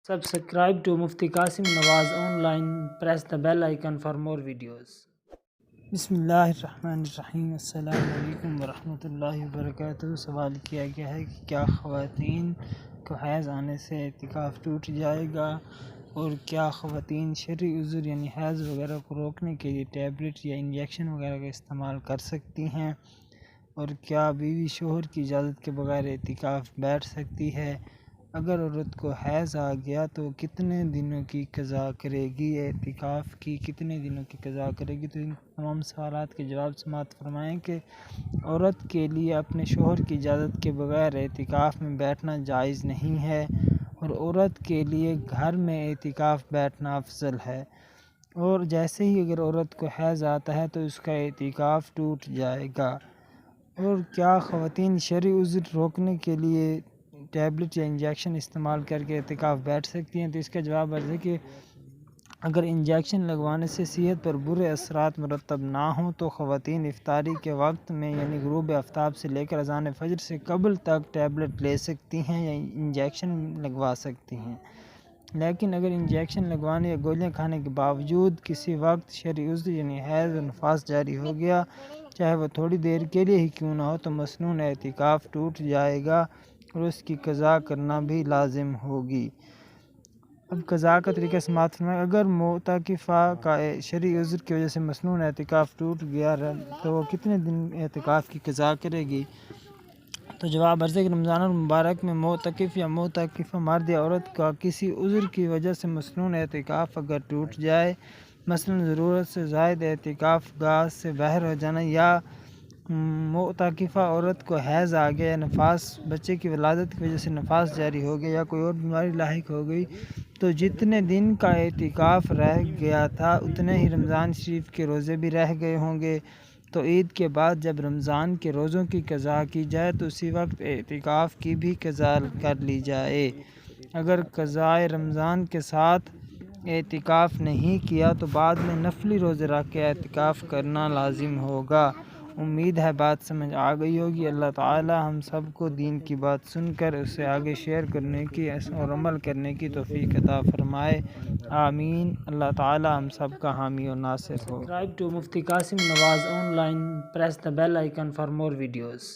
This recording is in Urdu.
Subscribe to Mufti Qasim Nawaz online. Press the bell icon for more videos. بسم اللہ الرحمن الرحیم. السلام علیکم ورحمۃ اللہ وبرکاتہ. سوال کیا گیا ہے کہ کیا خواتین کو حیض آنے سے اعتکاف ٹوٹ جائے گا، اور کیا خواتین شرعی عذر یعنی حیض وغیرہ کو روکنے کے لیے ٹیبلٹ یا انجیکشن وغیرہ کا استعمال کر سکتی ہیں، اور کیا بیوی شوہر کی اجازت کے بغیر اعتکاف بیٹھ سکتی ہے؟ اگر عورت کو حیض آ گیا تو کتنے دنوں کی قضا کرے گی، اعتکاف کی کتنے دنوں کی قضا کرے گی؟ تو ان تمام سوالات کے جواب سماعت فرمائیں کہ عورت کے لیے اپنے شوہر کی اجازت کے بغیر اعتکاف میں بیٹھنا جائز نہیں ہے، اور عورت کے لیے گھر میں اعتکاف بیٹھنا افضل ہے، اور جیسے ہی اگر عورت کو حیض آتا ہے تو اس کا اعتکاف ٹوٹ جائے گا۔ اور کیا خواتین شرعی عذر روکنے کے لیے ٹیبلٹ یا انجیکشن استعمال کر کے اعتکاف بیٹھ سکتی ہیں؟ تو اس کا جواب ہے کہ اگر انجیکشن لگوانے سے صحت پر برے اثرات مرتب نہ ہوں تو خواتین افطاری کے وقت میں یعنی غروب آفتاب سے لے کر اذان فجر سے قبل تک ٹیبلٹ لے سکتی ہیں یا انجیکشن لگوا سکتی ہیں، لیکن اگر انجیکشن لگوانے یا گولیاں کھانے کے باوجود کسی وقت شرعی عذر یعنی حیض و نفاس جاری ہو گیا، چاہے وہ تھوڑی دیر کے لیے ہی کیوں نہ ہو، تو مسنون اعتکاف ٹوٹ جائے گا اور اس کی قضا کرنا بھی لازم ہوگی۔ اب قضا کا طریقہ سماعت فرمائیں۔ اگر معتکفہ کا شرعی عذر کی وجہ سے مسنون اعتکاف ٹوٹ گیا تو وہ کتنے دن اعتکاف کی قضا کرے گی؟ تو جواب ہے کہ رمضان المبارک میں معتکف یا معتکفہ مرد یا عورت کا کسی عذر کی وجہ سے مسنون اعتکاف اگر ٹوٹ جائے، مثلا ضرورت سے زائد اعتکاف گاہ سے باہر ہو جانا، یا معتکفہ عورت کو حیض آ گیا، یا نفاس بچے کی ولادت کی وجہ سے نفاس جاری ہو گیا، یا کوئی اور بیماری لاحق ہو گئی، تو جتنے دن کا اعتکاف رہ گیا تھا اتنے ہی رمضان شریف کے روزے بھی رہ گئے ہوں گے۔ تو عید کے بعد جب رمضان کے روزوں کی قضا کی جائے تو اسی وقت اعتکاف کی بھی قضا کر لی جائے۔ اگر قضائے رمضان کے ساتھ اعتکاف نہیں کیا تو بعد میں نفلی روزے رکھ کے اعتکاف کرنا لازم ہوگا۔ امید ہے بات سمجھ آ گئی ہوگی۔ اللہ تعالی ہم سب کو دین کی بات سن کر اسے آگے شیئر کرنے کی اور عمل کرنے کی توفیق عطا فرمائے، آمین۔ اللہ تعالی ہم سب کا حامی و ناصر ہو۔ Subscribe to Mufti Qasim Nawaz online. Press the bell icon for more videos.